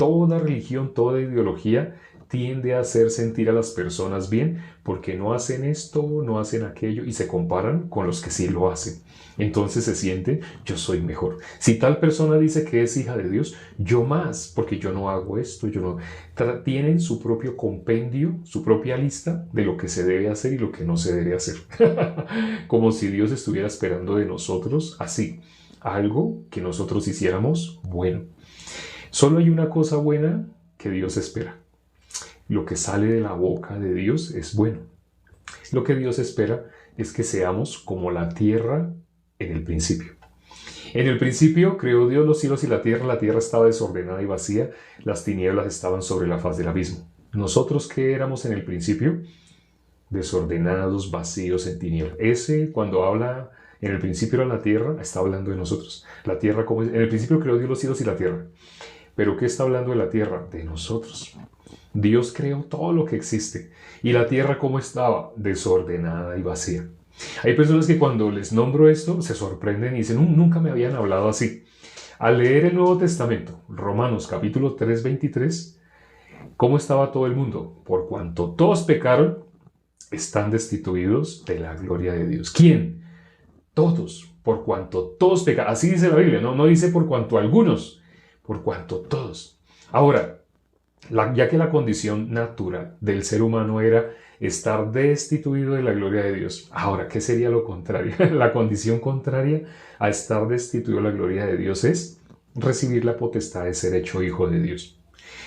toda religión, toda ideología tiende a hacer sentir a las personas bien porque no hacen esto, no hacen aquello y se comparan con los que sí lo hacen. Entonces se sienten, yo soy mejor. Si tal persona dice que es hija de Dios, yo más, porque yo no hago esto, yo no. Tienen su propio compendio, su propia lista de lo que se debe hacer y lo que no se debe hacer. Como si Dios estuviera esperando de nosotros así, algo que nosotros hiciéramos bueno. Solo hay una cosa buena que Dios espera. Lo que sale de la boca de Dios es bueno. Lo que Dios espera es que seamos como la tierra en el principio. En el principio creó Dios los cielos y la tierra estaba desordenada y vacía, las tinieblas estaban sobre la faz del abismo. ¿Nosotros qué éramos en el principio? Desordenados, vacíos, en tinieblas. Ese, cuando habla en el principio era la tierra, está hablando de nosotros. La tierra, como es, en el principio creó Dios los cielos y la tierra. ¿Pero qué está hablando de la tierra? De nosotros. Dios creó todo lo que existe. ¿Y la tierra cómo estaba? Desordenada y vacía. Hay personas que cuando les nombro esto se sorprenden y dicen, nunca me habían hablado así. Al leer el Nuevo Testamento, Romanos capítulo 3, 23, ¿cómo estaba todo el mundo? Por cuanto todos pecaron, están destituidos de la gloria de Dios. ¿Quién? Todos. Por cuanto todos pecaron. Así dice la Biblia, no dice por cuanto algunos, por cuanto todos. Ahora, ya que la condición natural del ser humano era estar destituido de la gloria de Dios. Ahora, ¿qué sería lo contrario? La condición contraria a estar destituido de la gloria de Dios es recibir la potestad de ser hecho hijo de Dios.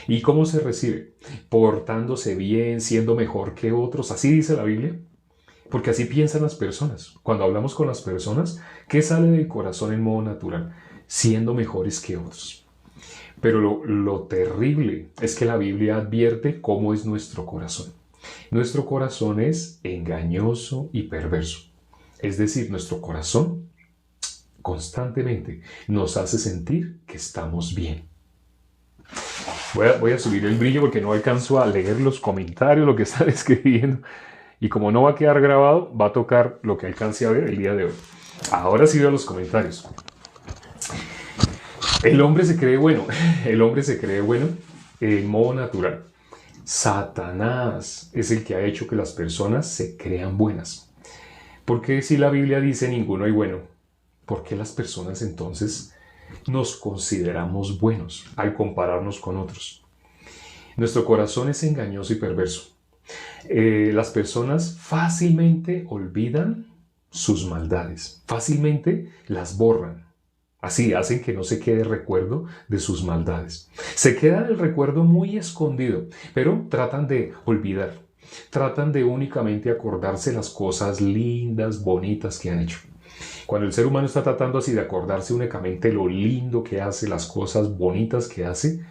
¿Y cómo se recibe? Portándose bien, siendo mejor que otros. Así dice la Biblia. Porque así piensan las personas. Cuando hablamos con las personas, ¿qué sale del corazón en modo natural? Siendo mejores que otros. Pero lo terrible es que la Biblia advierte cómo es nuestro corazón. Nuestro corazón es engañoso y perverso. Es decir, nuestro corazón constantemente nos hace sentir que estamos bien. Voy a subir el brillo porque no alcanzo a leer los comentarios, lo que están escribiendo. Y como no va a quedar grabado, va a tocar lo que alcance a ver el día de hoy. Ahora sí veo los comentarios. El hombre se cree bueno. El hombre se cree bueno en modo natural. Satanás es el que ha hecho que las personas se crean buenas. ¿Por qué si la Biblia dice ninguno hay bueno? ¿Por qué las personas entonces nos consideramos buenos al compararnos con otros? Nuestro corazón es engañoso y perverso. Las personas fácilmente olvidan sus maldades, fácilmente las borran. Así hacen que no se quede recuerdo de sus maldades. Se queda el recuerdo muy escondido, pero tratan de olvidar. Tratan de únicamente acordarse las cosas lindas, bonitas que han hecho. Cuando el ser humano está tratando así de acordarse únicamente lo lindo que hace, las cosas bonitas que hace,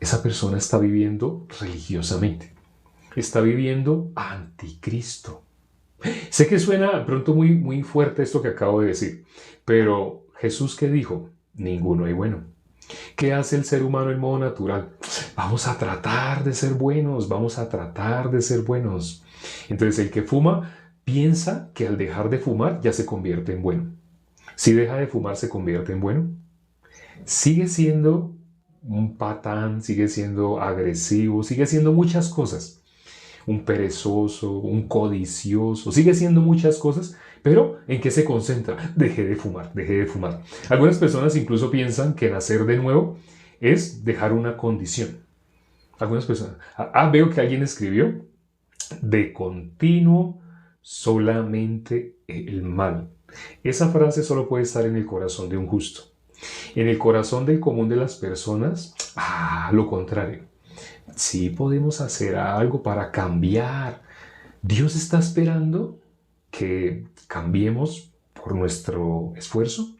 esa persona está viviendo religiosamente. Está viviendo anticristo. Sé que suena pronto muy fuerte esto que acabo de decir, pero Jesús, ¿qué dijo? Ninguno hay bueno. ¿Qué hace el ser humano en modo natural? Vamos a tratar de ser buenos, vamos a tratar de ser buenos. Entonces el que fuma piensa que al dejar de fumar ya se convierte en bueno. Si deja de fumar se convierte en bueno. Sigue siendo un patán, sigue siendo agresivo, sigue siendo muchas cosas. Un perezoso, un codicioso, sigue siendo muchas cosas, pero ¿en qué se concentra? Dejé de fumar, dejé de fumar. Algunas personas incluso piensan que nacer de nuevo es dejar una condición. Algunas personas, veo que alguien escribió, de continuo solamente el mal. Esa frase solo puede estar en el corazón de un justo. En el corazón del común de las personas, lo contrario. Sí podemos hacer algo para cambiar. Dios está esperando que cambiemos por nuestro esfuerzo.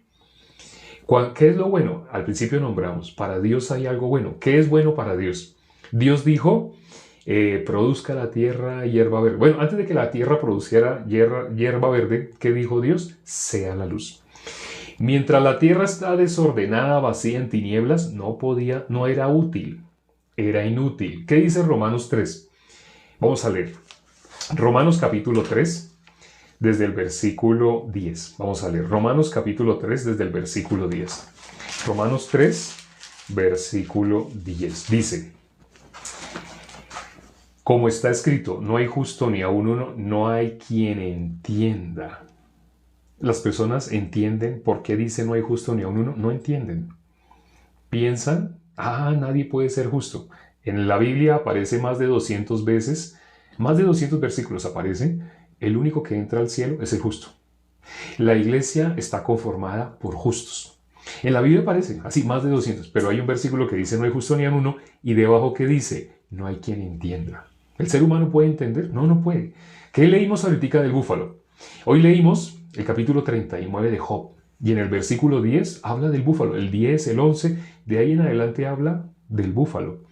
¿Qué es lo bueno? Al principio nombramos, para Dios hay algo bueno. ¿Qué es bueno para Dios? Dios dijo, produzca la tierra hierba verde. Bueno, antes de que la tierra produciera hierba verde, ¿qué dijo Dios? Sea la luz. Mientras la tierra está desordenada, vacía, en tinieblas, no era útil. Era inútil. ¿Qué dice Romanos 3? Vamos a leer. Romanos capítulo 3, desde el versículo 10. Vamos a leer. Romanos capítulo 3, desde el versículo 10. Romanos 3, versículo 10. Dice, como está escrito, no hay justo ni aun uno, no hay quien entienda. Las personas entienden por qué dice no hay justo ni aun uno, no entienden. Piensan, nadie puede ser justo. En la Biblia aparece más de 200 veces, más de 200 versículos aparece, el único que entra al cielo es el justo. La iglesia está conformada por justos. En la Biblia aparece así más de 200, pero hay un versículo que dice no hay justo ni a uno y debajo que dice no hay quien entienda. ¿El ser humano puede entender? No, no puede. ¿Qué leímos ahorita del búfalo? Hoy leímos el capítulo 39 de Job y en el versículo 10 habla del búfalo. El 10, el 11, de ahí en adelante habla del búfalo.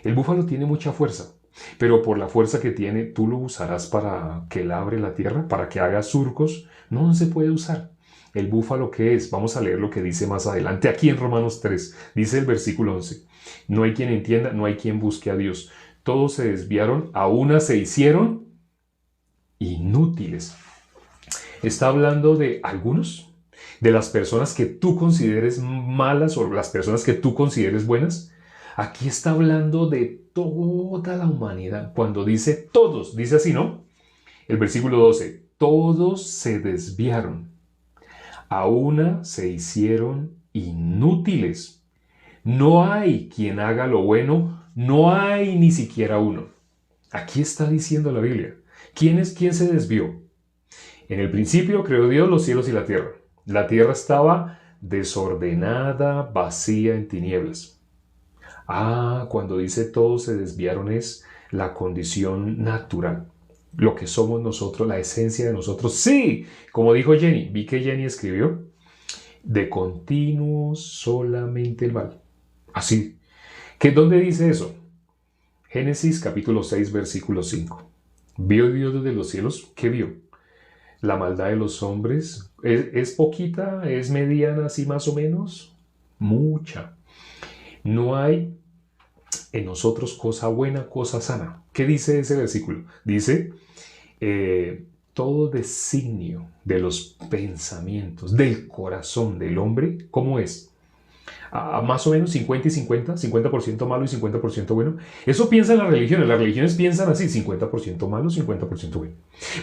El búfalo tiene mucha fuerza, pero por la fuerza que tiene, tú lo usarás para que labre la tierra, para que haga surcos. No se puede usar. ¿El búfalo qué es? Vamos a leer lo que dice más adelante aquí en Romanos 3. Dice el versículo 11. No hay quien entienda, no hay quien busque a Dios. Todos se desviaron, a una se hicieron inútiles. Está hablando de algunos, de las personas que tú consideres malas o las personas que tú consideres buenas. Aquí está hablando de toda la humanidad. Cuando dice todos, dice así, ¿no? El versículo 12. Todos se desviaron. A una se hicieron inútiles. No hay quien haga lo bueno, no hay ni siquiera uno. Aquí está diciendo la Biblia. ¿Quién es quien se desvió? En el principio creó Dios los cielos y la tierra. La tierra estaba desordenada, vacía, en tinieblas. Cuando dice todos se desviaron es la condición natural. Lo que somos nosotros, la esencia de nosotros. Sí, como dijo Jenny, vi que Jenny escribió, de continuo solamente el mal. Así. ¿Dónde dice eso? Génesis capítulo 6, versículo 5. ¿Vio Dios desde los cielos? ¿Qué vio? La maldad de los hombres. ¿Es poquita? ¿Es mediana así más o menos? Mucha. No hay en nosotros cosa buena, cosa sana. ¿Qué dice ese versículo? Dice, todo designio de los pensamientos, del corazón del hombre, ¿cómo es? Más o menos 50 y 50, 50% malo y 50% bueno. Eso piensan las religiones piensan así, 50% malo, 50% bueno.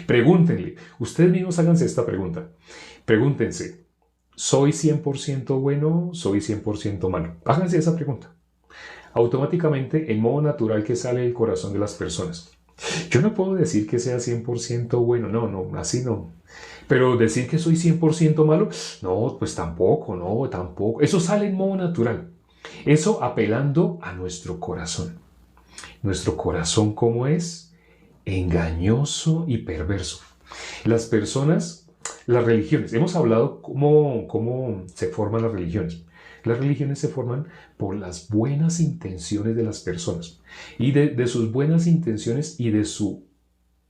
Pregúntenle, ustedes mismos háganse esta pregunta. Pregúntense, ¿soy 100% bueno? ¿Soy 100% malo? Háganse esa pregunta. Automáticamente, en modo natural que sale del corazón de las personas. Yo no puedo decir que sea 100% bueno, no, así no. Pero decir que soy 100% malo, no, pues tampoco. Eso sale en modo natural. Eso apelando a nuestro corazón. Nuestro corazón, ¿cómo es? Engañoso y perverso. Las personas, las religiones, hemos hablado cómo se forman las religiones. Las religiones se forman por las buenas intenciones de las personas. Y de sus buenas intenciones y de su,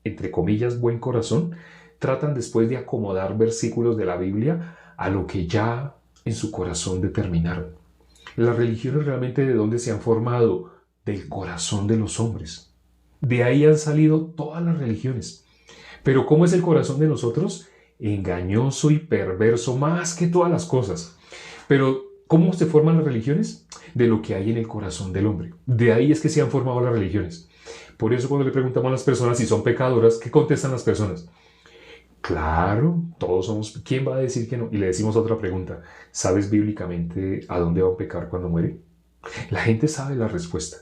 entre comillas, buen corazón, tratan después de acomodar versículos de la Biblia a lo que ya en su corazón determinaron. Las religiones realmente ¿de dónde se han formado? Del corazón de los hombres. De ahí han salido todas las religiones. Pero ¿cómo es el corazón de nosotros? Engañoso y perverso más que todas las cosas. Pero ¿cómo se forman las religiones? De lo que hay en el corazón del hombre. De ahí es que se han formado las religiones. Por eso cuando le preguntamos a las personas si son pecadoras, ¿qué contestan las personas? Claro, todos somos. ¿Quién va a decir que no? Y le decimos otra pregunta. ¿Sabes bíblicamente a dónde va un pecador cuando muere? La gente sabe la respuesta.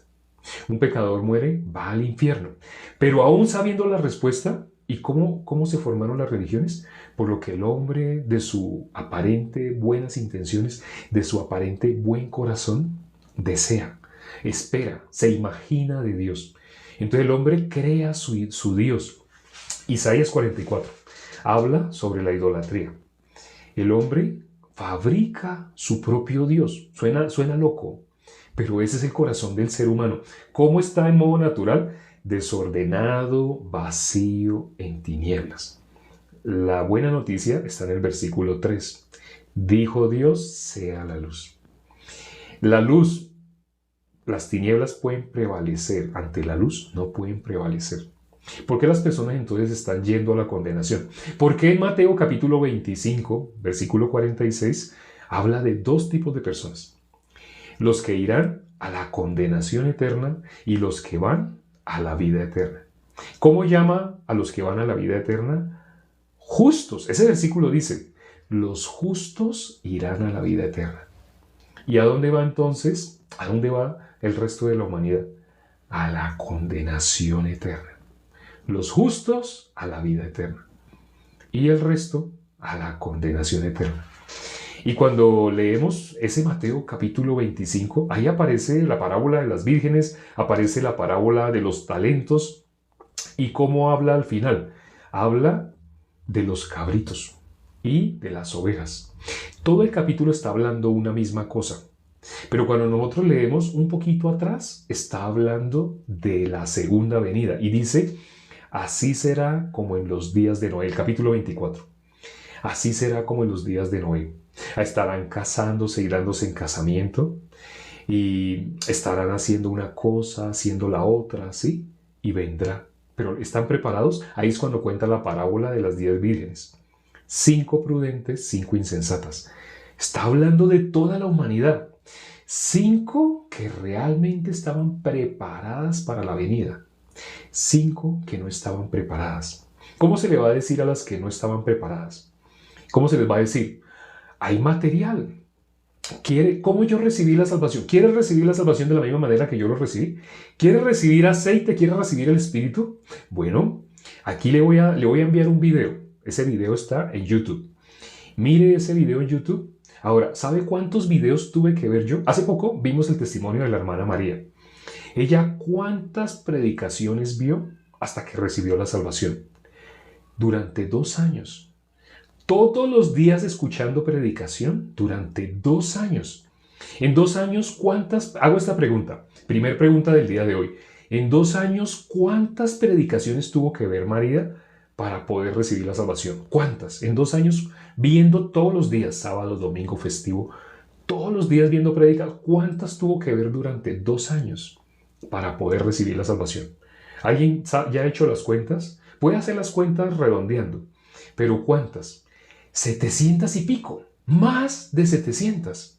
Un pecador muere, va al infierno. Pero aún sabiendo la respuesta, ¿y cómo se formaron las religiones? Por lo que el hombre, de su aparente buenas intenciones, de su aparente buen corazón, desea, espera, se imagina de Dios. Entonces el hombre crea su Dios. Isaías 44 habla sobre la idolatría. El hombre fabrica su propio Dios. Suena loco, pero ese es el corazón del ser humano. ¿Cómo está en modo natural? Desordenado, vacío, en tinieblas. La buena noticia está en el versículo 3. Dijo Dios, sea la luz. La luz, las tinieblas pueden prevalecer. Ante la luz no pueden prevalecer. ¿Por qué las personas entonces están yendo a la condenación? Porque en Mateo capítulo 25, versículo 46, habla de dos tipos de personas. los que irán a la condenación eterna y los que van a la vida eterna. ¿Cómo llama a los que van a la vida eterna? Justos. Ese versículo dice, los justos irán a la vida eterna. ¿Y a dónde va entonces? ¿A dónde va el resto de la humanidad? A la condenación eterna. Los justos a la vida eterna. Y el resto a la condenación eterna. Y cuando leemos ese Mateo capítulo 25, ahí aparece la parábola de las vírgenes, aparece la parábola de los talentos. ¿Y cómo habla al final? Habla de los cabritos y de las ovejas. Todo el capítulo está hablando una misma cosa. Pero cuando nosotros leemos un poquito atrás, está hablando de la segunda venida. Y dice, así será como en los días de Noé, el capítulo 24. Así será como en los días de Noé. Estarán casándose y dándose en casamiento. Y estarán haciendo una cosa, haciendo la otra, ¿sí? Y vendrá. Pero ¿están preparados? Ahí es cuando cuenta la parábola de las 10 vírgenes. 5 prudentes, 5 insensatas. Está hablando de toda la humanidad. 5 que realmente estaban preparadas para la venida. 5 que no estaban preparadas. ¿Cómo se le va a decir a las que no estaban preparadas? ¿Cómo se les va a decir? Hay material. ¿Cómo yo recibí la salvación? ¿Quieres recibir la salvación de la misma manera que yo lo recibí? ¿Quieres recibir aceite? ¿Quieres recibir el Espíritu? Bueno, aquí le voy a enviar un video. Ese video está en YouTube. Mire ese video en YouTube. Ahora, ¿sabe cuántos videos tuve que ver yo? Hace poco vimos el testimonio de la hermana María. Ella, ¿cuántas predicaciones vio hasta que recibió la salvación? Durante 2 años. Todos los días escuchando predicación durante 2 años. En 2 años, hago esta pregunta, primer pregunta del día de hoy. En 2 años, ¿cuántas predicaciones tuvo que ver María para poder recibir la salvación? ¿Cuántas? En 2 años, viendo todos los días, sábado, domingo, festivo, todos los días viendo prédicas, ¿cuántas tuvo que ver durante 2 años para poder recibir la salvación? ¿Alguien ya ha hecho las cuentas? Puede hacer las cuentas redondeando, pero ¿cuántas? 700 y pico, más de 700.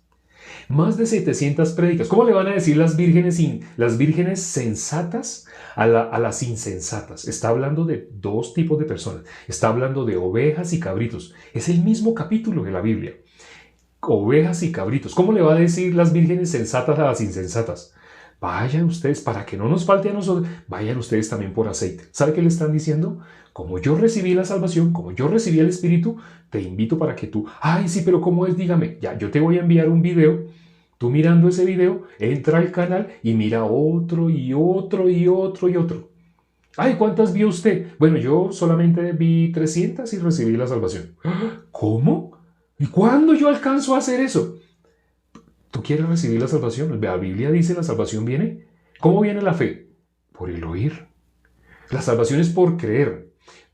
Más de 700 prédicas. ¿Cómo le van a decir las vírgenes sensatas a las insensatas? Está hablando de 2 tipos de personas. Está hablando de ovejas y cabritos. Es el mismo capítulo de la Biblia. Ovejas y cabritos. ¿Cómo le va a decir las vírgenes sensatas a las insensatas? Vayan ustedes, para que no nos falte a nosotros, vayan ustedes también por aceite. ¿Sabe qué le están diciendo? Como yo recibí la salvación, como yo recibí el Espíritu, te invito para que tú, ay, sí, pero ¿cómo es? Dígame, ya, yo te voy a enviar un video. Tú mirando ese video, entra al canal y mira otro y otro y otro y otro. Ay, ¿cuántas vio usted? Bueno, yo solamente vi 300 y recibí la salvación. ¿Cómo? ¿Y cuándo yo alcanzo a hacer eso? ¿Tú quieres recibir la salvación? La Biblia dice la salvación viene. ¿Cómo viene la fe? Por el oír. La salvación es por creer.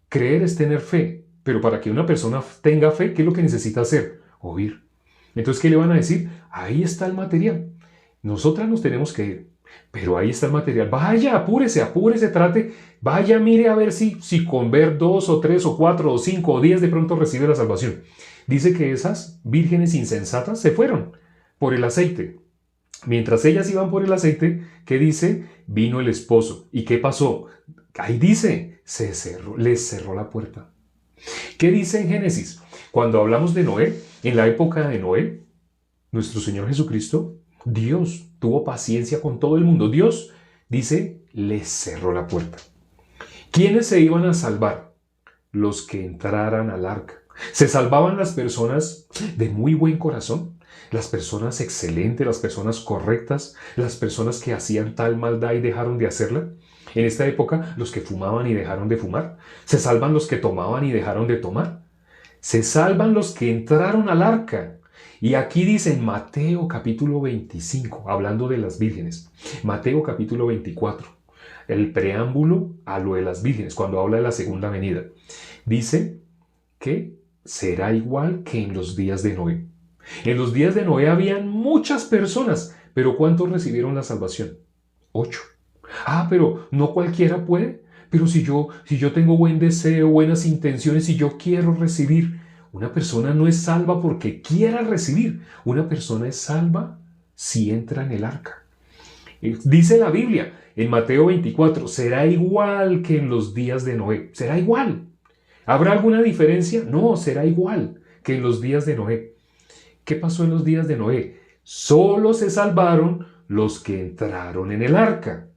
Creer es tener fe. Pero para que una persona tenga fe, ¿qué es lo que necesita hacer? Oír. Entonces, ¿qué le van a decir? Ahí está el material. Nosotras nos tenemos que ir. Pero ahí está el material. Vaya, apúrese, trate. Vaya, mire a ver si con ver 2 o 3 o 4 o 5 o 10 de pronto recibe la salvación. Dice que esas vírgenes insensatas se fueron por el aceite. Mientras ellas iban por el aceite, ¿qué dice? Vino el esposo. ¿Y qué pasó? Ahí dice, les cerró la puerta. ¿Qué dice en Génesis? Cuando hablamos de Noé, en la época de Noé, nuestro Señor Jesucristo, Dios tuvo paciencia con todo el mundo. Dios, dice, les cerró la puerta. ¿Quiénes se iban a salvar? Los que entraran al arca. ¿Se salvaban las personas de muy buen corazón? Las personas excelentes, las personas correctas, las personas que hacían tal maldad y dejaron de hacerla. En esta época, los que fumaban y dejaron de fumar. ¿Se salvan los que tomaban y dejaron de tomar? Se salvan los que entraron al arca. Y aquí dice en Mateo capítulo 25, hablando de las vírgenes. Mateo capítulo 24, el preámbulo a lo de las vírgenes, cuando habla de la segunda venida. Dice que será igual que en los días de Noé. En los días de Noé habían muchas personas, pero ¿cuántos recibieron la salvación? 8. Ah, pero no cualquiera puede. Pero si yo tengo buen deseo, buenas intenciones, si yo quiero recibir, una persona no es salva porque quiera recibir. Una persona es salva si entra en el arca. Dice la Biblia en Mateo 24, será igual que en los días de Noé. Será igual. ¿Habrá alguna diferencia? No, será igual que en los días de Noé. ¿Qué pasó en los días de Noé? Solo se salvaron los que entraron en el arca.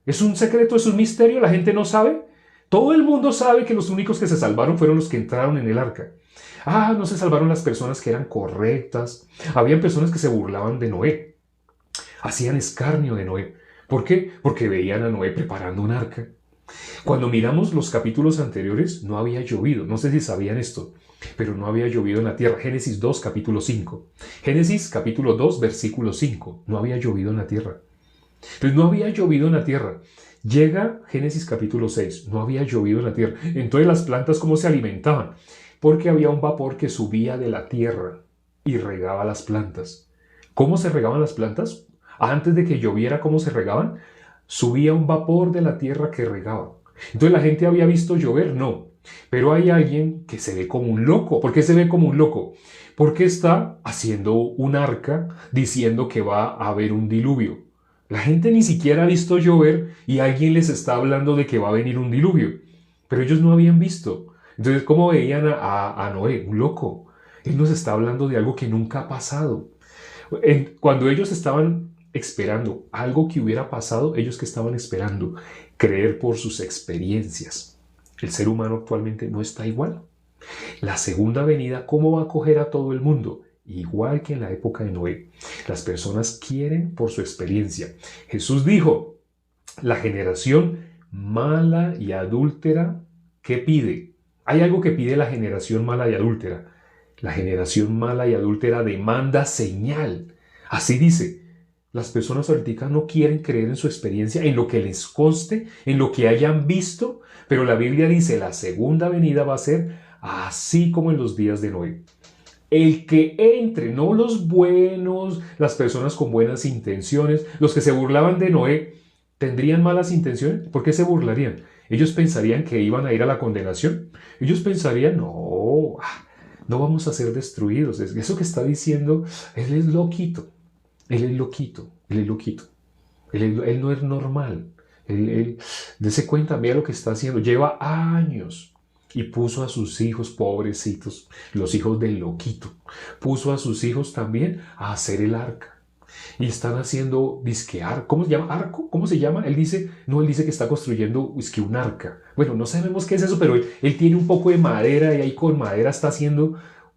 ¿Es un secreto? ¿Es un misterio? ¿La gente no sabe? Todo el mundo sabe que los únicos que se salvaron fueron los que entraron en el arca. No se salvaron las personas que eran correctas. Habían personas que se burlaban de Noé. Hacían escarnio de Noé. ¿Por qué? Porque veían a Noé preparando un arca. Cuando miramos los capítulos anteriores, no había llovido. No sé si sabían esto, pero no había llovido en la tierra. Génesis 2, capítulo 5. Génesis, capítulo 2, versículo 5. No había llovido en la tierra. Entonces no había llovido en la tierra. Llega Génesis capítulo 6. No había llovido en la tierra. Entonces las plantas, ¿cómo se alimentaban? Porque había un vapor que subía de la tierra y regaba las plantas. ¿Cómo se regaban las plantas? Antes de que lloviera, ¿cómo se regaban? Subía un vapor de la tierra que regaba. Entonces la gente había visto llover, no. Pero hay alguien que se ve como un loco. ¿Por qué se ve como un loco? Porque está haciendo un arca diciendo que va a haber un diluvio. La gente ni siquiera ha visto llover y alguien les está hablando de que va a venir un diluvio. Pero ellos no habían visto. Entonces, ¿cómo veían a Noé? Un loco. Él nos está hablando de algo que nunca ha pasado. Cuando ellos estaban esperando algo que hubiera pasado, ellos que estaban esperando creer por sus experiencias. El ser humano actualmente no está igual. La segunda venida, ¿cómo va a acoger a todo el mundo? Igual que en la época de Noé. Las personas quieren por su experiencia. Jesús dijo, la generación mala y adúltera, ¿qué pide? Hay algo que pide la generación mala y adúltera. La generación mala y adúltera demanda señal. Así dice. Las personas ahorita no quieren creer en su experiencia, en lo que les conste, en lo que hayan visto, pero la Biblia dice la segunda venida va a ser así como en los días de Noé. El que entre, no los buenos, las personas con buenas intenciones, los que se burlaban de Noé, ¿tendrían malas intenciones? ¿Por qué se burlarían? Ellos pensarían que iban a ir a la condenación. Ellos pensarían, no vamos a ser destruidos. Eso que está diciendo, él es loquito. Él es loquito, él es loquito. Él no es normal. Dese cuenta, vea lo que está haciendo. Lleva años y puso a sus hijos, pobrecitos, los hijos del loquito. Puso a sus hijos también a hacer el arca. Y están haciendo disquear. ¿Cómo se llama? ¿Arco? ¿Cómo se llama? Él dice que está construyendo un arca. Bueno, no sabemos qué es eso, pero él tiene un poco de madera y ahí con madera está haciendo.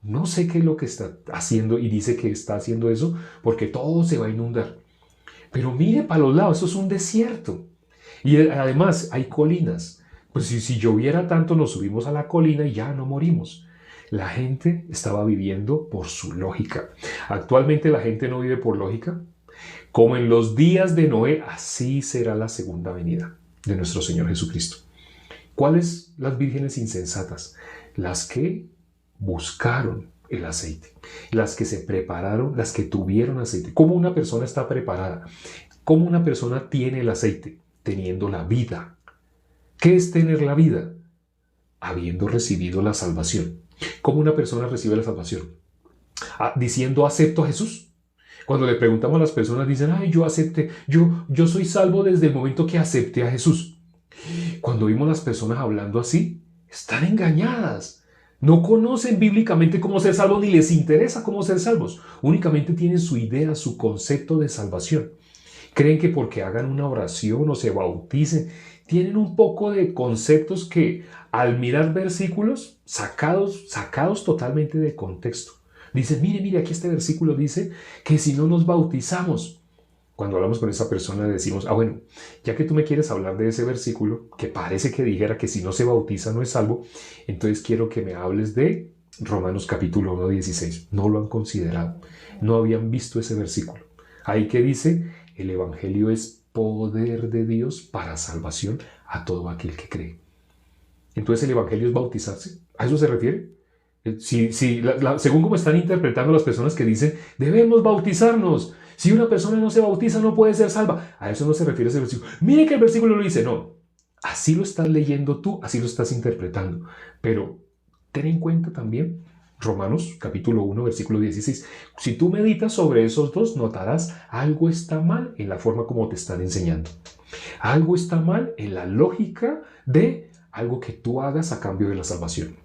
No sé qué es lo que está haciendo y dice que está haciendo eso porque todo se va a inundar. Pero mire para los lados, eso es un desierto. Y además hay colinas. Pues si lloviera tanto nos subimos a la colina y ya no morimos. La gente estaba viviendo por su lógica. Actualmente la gente no vive por lógica. Como en los días de Noé, así será la segunda venida de nuestro Señor Jesucristo. ¿Cuáles las vírgenes insensatas? Las que buscaron el aceite, las que se prepararon, las que tuvieron aceite. ¿Cómo una persona está preparada? ¿Cómo una persona tiene el aceite? Teniendo la vida. ¿Qué es tener la vida? Habiendo recibido la salvación. ¿Cómo una persona recibe la salvación? Diciendo acepto a Jesús. Cuando le preguntamos a las personas dicen, yo acepté, yo soy salvo desde el momento que acepté a Jesús. Cuando vimos las personas hablando así, están engañadas. No conocen bíblicamente cómo ser salvos ni les interesa cómo ser salvos. Únicamente tienen su idea, su concepto de salvación. Creen que porque hagan una oración o se bauticen, tienen un poco de conceptos que al mirar versículos sacados totalmente de contexto. Dicen, mire, aquí este versículo dice que si no nos bautizamos. Cuando hablamos con esa persona decimos, bueno, ya que tú me quieres hablar de ese versículo, que parece que dijera que si no se bautiza no es salvo, entonces quiero que me hables de Romanos capítulo 1, 16. No lo han considerado, no habían visto ese versículo. Ahí que dice, el evangelio es poder de Dios para salvación a todo aquel que cree. Entonces el evangelio es bautizarse. ¿A eso se refiere? Según como están interpretando las personas que dicen, debemos bautizarnos. Si una persona no se bautiza, no puede ser salva. A eso no se refiere ese versículo. Mire que el versículo lo dice. No, así lo estás leyendo tú, así lo estás interpretando. Pero ten en cuenta también Romanos capítulo 1, versículo 16. Si tú meditas sobre esos dos, notarás algo está mal en la forma como te están enseñando. Algo está mal en la lógica de algo que tú hagas a cambio de la salvación.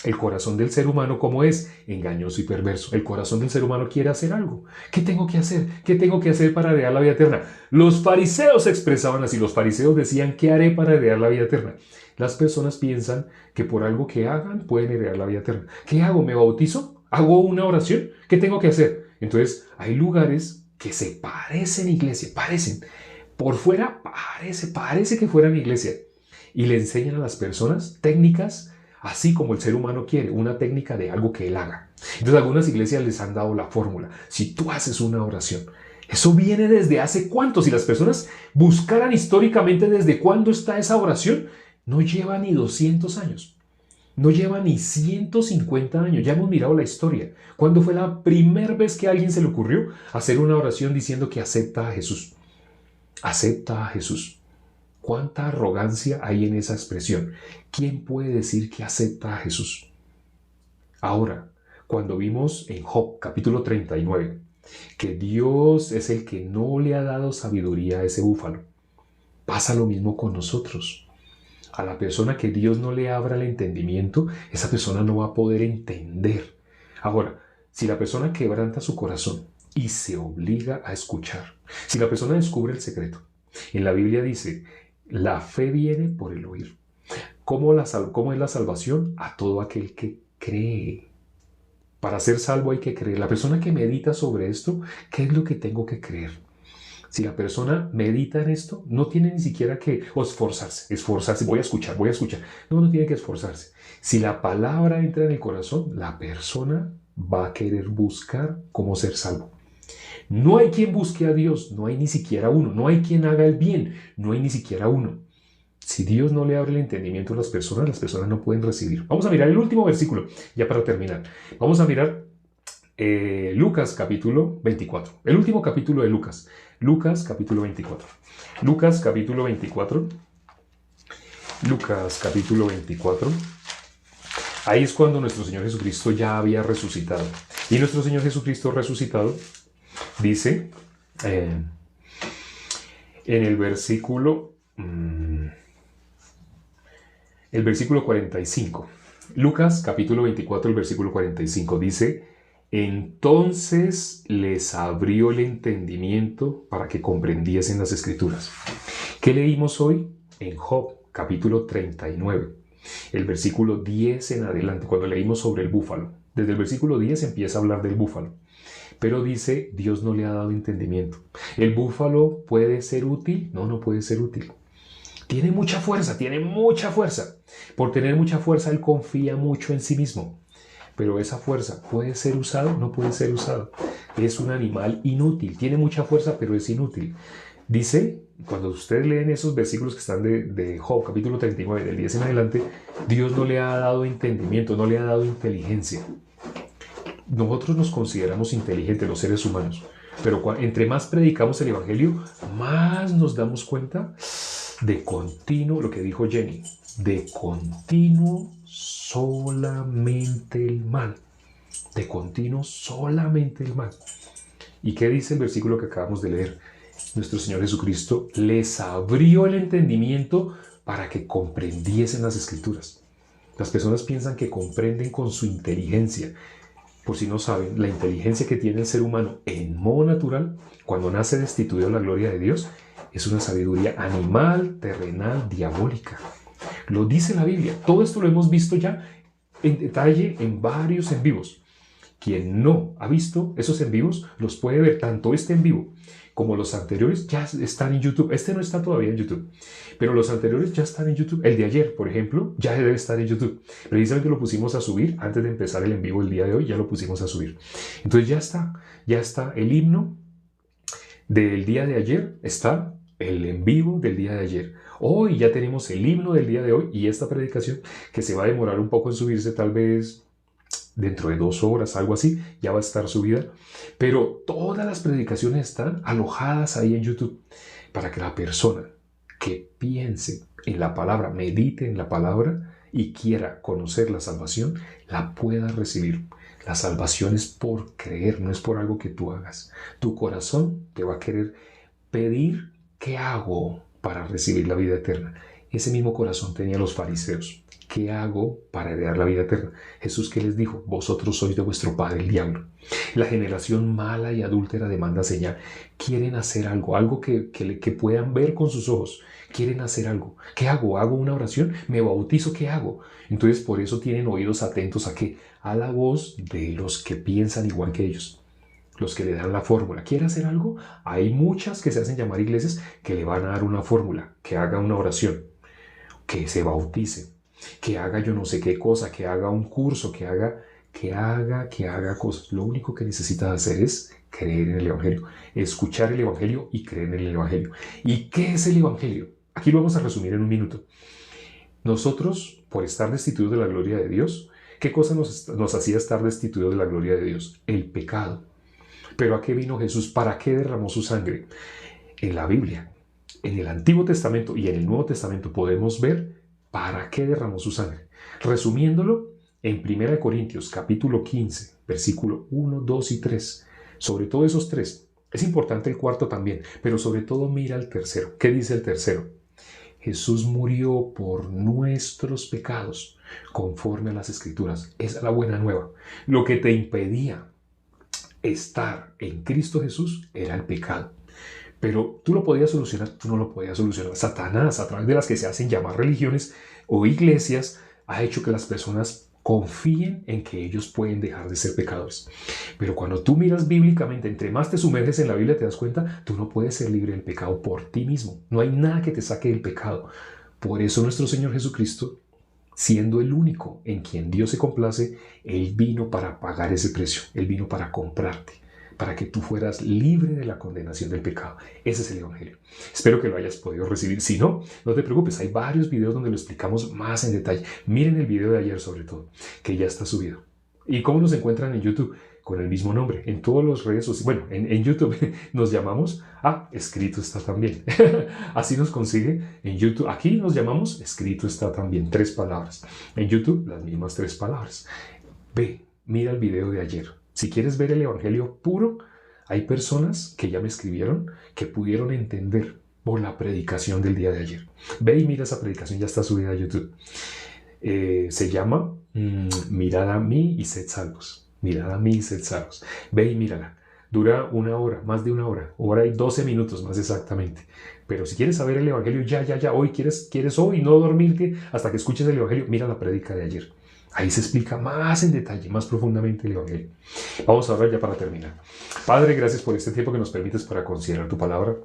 El corazón del ser humano, ¿cómo es? Engañoso y perverso. El corazón del ser humano quiere hacer algo. ¿Qué tengo que hacer? ¿Qué tengo que hacer para heredar la vida eterna? Los fariseos se expresaban así. Los fariseos decían, ¿qué haré para heredar la vida eterna? Las personas piensan que por algo que hagan pueden heredar la vida eterna. ¿Qué hago? ¿Me bautizo? ¿Hago una oración? ¿Qué tengo que hacer? Entonces, hay lugares que se parecen iglesia, parecen. Por fuera parece que fueran iglesia. Y le enseñan a las personas técnicas así como el ser humano quiere, una técnica de algo que él haga. Entonces algunas iglesias les han dado la fórmula. Si tú haces una oración, eso viene desde hace cuánto. Si las personas buscaran históricamente desde cuándo está esa oración, no lleva ni 200 años. No lleva ni 150 años. Ya hemos mirado la historia. ¿Cuándo fue la primera vez que a alguien se le ocurrió hacer una oración diciendo que acepta a Jesús? Acepta a Jesús. ¿Cuánta arrogancia hay en esa expresión? ¿Quién puede decir que acepta a Jesús? Ahora, cuando vimos en Job capítulo 39 que Dios es el que no le ha dado sabiduría a ese búfalo, pasa lo mismo con nosotros. A la persona que Dios no le abra el entendimiento, esa persona no va a poder entender. Ahora, si la persona quebranta su corazón y se obliga a escuchar, si la persona descubre el secreto, en la Biblia dice, la fe viene por el oír. ¿Cómo es la salvación? A todo aquel que cree. Para ser salvo hay que creer. La persona que medita sobre esto, ¿qué es lo que tengo que creer? Si la persona medita en esto, no tiene ni siquiera que esforzarse, voy a escuchar. No tiene que esforzarse. Si la palabra entra en el corazón, la persona va a querer buscar cómo ser salvo. No hay quien busque a Dios, no hay ni siquiera uno. No hay quien haga el bien, no hay ni siquiera uno. Si Dios no le abre el entendimiento a las personas no pueden recibir. Vamos a mirar el último versículo, ya para terminar. Vamos a mirar Lucas capítulo 24. El último capítulo de Lucas. Lucas capítulo 24. Lucas capítulo 24. Lucas capítulo 24. Ahí es cuando nuestro Señor Jesucristo ya había resucitado. Y nuestro Señor Jesucristo resucitado dice en el versículo 45. Lucas capítulo 24, el versículo 45 dice, entonces les abrió el entendimiento para que comprendiesen las Escrituras. ¿Qué leímos hoy? En Job capítulo 39, el versículo 10 en adelante, cuando leímos sobre el búfalo. Desde el versículo 10 empieza a hablar del búfalo. Pero dice, Dios no le ha dado entendimiento. ¿El búfalo puede ser útil? No, no puede ser útil. Tiene mucha fuerza. Por tener mucha fuerza, él confía mucho en sí mismo. Pero esa fuerza, ¿puede ser usado? No puede ser usado. Es un animal inútil. Tiene mucha fuerza, pero es inútil. Dice, cuando ustedes leen esos versículos que están de Job, capítulo 39, del 10 en adelante, Dios no le ha dado entendimiento, no le ha dado inteligencia. Nosotros nos consideramos inteligentes, los seres humanos, pero entre más predicamos el Evangelio, más nos damos cuenta de continuo, lo que dijo Jenny, de continuo solamente el mal. De continuo solamente el mal. ¿Y qué dice el versículo que acabamos de leer? Nuestro Señor Jesucristo les abrió el entendimiento para que comprendiesen las Escrituras. Las personas piensan que comprenden con su inteligencia. Por si no saben, la inteligencia que tiene el ser humano en modo natural, cuando nace destituido de la gloria de Dios, es una sabiduría animal, terrenal, diabólica. Lo dice la Biblia. Todo esto lo hemos visto ya en detalle en varios en vivos. Quien no ha visto esos en vivos, los puede ver tanto este en vivo como los anteriores ya están en YouTube. Este no está todavía en YouTube, pero los anteriores ya están en YouTube. El de ayer, por ejemplo, ya debe estar en YouTube. Precisamente lo pusimos a subir antes de empezar el en vivo el día de hoy, ya lo pusimos a subir. Entonces ya está el himno del día de ayer, está el en vivo del día de ayer. Hoy ya tenemos el himno del día de hoy y esta predicación que se va a demorar un poco en subirse, tal vez dentro de 2 horas, algo así, ya va a estar subida. Pero todas las predicaciones están alojadas ahí en YouTube para que la persona que piense en la palabra, medite en la palabra y quiera conocer la salvación, la pueda recibir. La salvación es por creer, no es por algo que tú hagas. Tu corazón te va a querer pedir, ¿qué hago para recibir la vida eterna? Ese mismo corazón tenía los fariseos. ¿Qué hago para heredar la vida eterna? Jesús, ¿qué les dijo? Vosotros sois de vuestro padre el diablo. La generación mala y adúltera demanda señal. Quieren hacer algo, algo que puedan ver con sus ojos. Quieren hacer algo. ¿Qué hago? ¿Hago una oración? ¿Me bautizo? ¿Qué hago? Entonces por eso tienen oídos atentos a ¿qué? A la voz de los que piensan igual que ellos. Los que le dan la fórmula. ¿Quiere hacer algo? Hay muchas que se hacen llamar iglesias que le van a dar una fórmula, que haga una oración, que se bautice, que haga yo no sé qué cosa, que haga un curso, que haga cosas. Lo único que necesitas hacer es creer en el Evangelio, escuchar el Evangelio y creer en el Evangelio. ¿Y qué es el Evangelio? Aquí lo vamos a resumir en un minuto. Nosotros, por estar destituidos de la gloria de Dios, ¿qué cosa nos hacía estar destituidos de la gloria de Dios? El pecado. ¿Pero a qué vino Jesús? ¿Para qué derramó su sangre? En la Biblia, en el Antiguo Testamento y en el Nuevo Testamento podemos ver para qué derramó su sangre. Resumiéndolo, en 1 Corintios capítulo 15, versículo 1, 2 y 3, sobre todo esos tres, es importante el cuarto también, pero sobre todo mira el tercero. ¿Qué dice el tercero? Jesús murió por nuestros pecados, conforme a las Escrituras. Esa es la buena nueva. Lo que te impedía estar en Cristo Jesús era el pecado. Pero tú lo podías solucionar, tú no lo podías solucionar. Satanás, a través de las que se hacen llamar religiones o iglesias, ha hecho que las personas confíen en que ellos pueden dejar de ser pecadores. Pero cuando tú miras bíblicamente, entre más te sumerges en la Biblia, te das cuenta, tú no puedes ser libre del pecado por ti mismo. No hay nada que te saque del pecado. Por eso nuestro Señor Jesucristo, siendo el único en quien Dios se complace, Él vino para pagar ese precio. Él vino para comprarte, para que tú fueras libre de la condenación del pecado. Ese es el Evangelio. Espero que lo hayas podido recibir. Si no, no te preocupes. Hay varios videos donde lo explicamos más en detalle. Miren el video de ayer sobre todo, que ya está subido. ¿Y cómo nos encuentran en YouTube? Con el mismo nombre. En todas las redes sociales. Bueno, en YouTube nos llamamos Escrito está también. Así nos consigue en YouTube. Aquí nos llamamos Escrito está también. 3 palabras. En YouTube, las mismas 3 palabras. Ve, mira el video de ayer. Si quieres ver el Evangelio puro, hay personas que ya me escribieron que pudieron entender por la predicación del día de ayer. Ve y mira esa predicación, ya está subida a YouTube. Se llama Mirad a mí y sed salvos. Mirad a mí y sed salvos. Ve y mírala. Dura 1 hora, más de 1 hora. Hora y 12 minutos más exactamente. Pero si quieres saber el Evangelio ya, hoy, quieres hoy no dormirte hasta que escuches el Evangelio, mira la prédica de ayer. Ahí se explica más en detalle, más profundamente el Evangelio. Vamos a orar ya para terminar. Padre, gracias por este tiempo que nos permites para considerar tu palabra.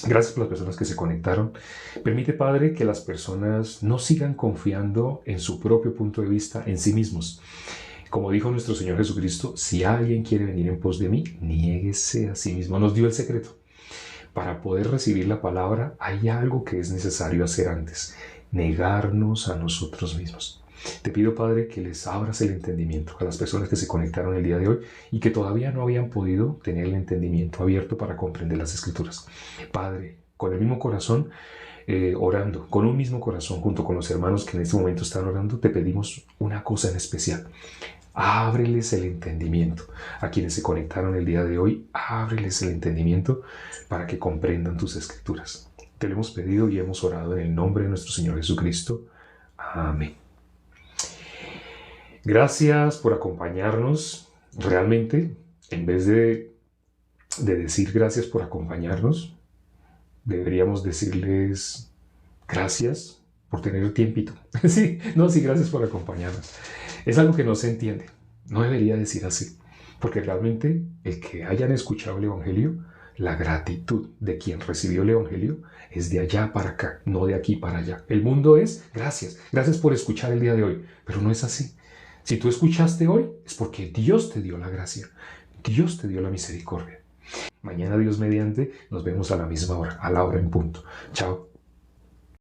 Gracias por las personas que se conectaron. Permite, Padre, que las personas no sigan confiando en su propio punto de vista, en sí mismos. Como dijo nuestro Señor Jesucristo, si alguien quiere venir en pos de mí, niéguese a sí mismo. Nos dio el secreto. Para poder recibir la palabra, hay algo que es necesario hacer antes: negarnos a nosotros mismos. Te pido, Padre, que les abras el entendimiento a las personas que se conectaron el día de hoy y que todavía no habían podido tener el entendimiento abierto para comprender las Escrituras. Padre, con el mismo corazón, orando, con un mismo corazón, junto con los hermanos que en este momento están orando, te pedimos una cosa en especial. Ábreles el entendimiento. A quienes se conectaron el día de hoy, ábreles el entendimiento para que comprendan tus Escrituras. Te lo hemos pedido y hemos orado en el nombre de nuestro Señor Jesucristo. Amén. Gracias por acompañarnos. Realmente, en vez de decir gracias por acompañarnos, deberíamos decirles gracias por tener el tiempito. Sí, gracias por acompañarnos. Es algo que no se entiende. No debería decir así, porque realmente el que hayan escuchado el Evangelio, la gratitud de quien recibió el Evangelio es de allá para acá, no de aquí para allá. El mundo es gracias por escuchar el día de hoy, pero no es así. Si tú escuchaste hoy, es porque Dios te dio la gracia, Dios te dio la misericordia. Mañana, Dios mediante, nos vemos a la misma hora, a la hora en punto. Chao.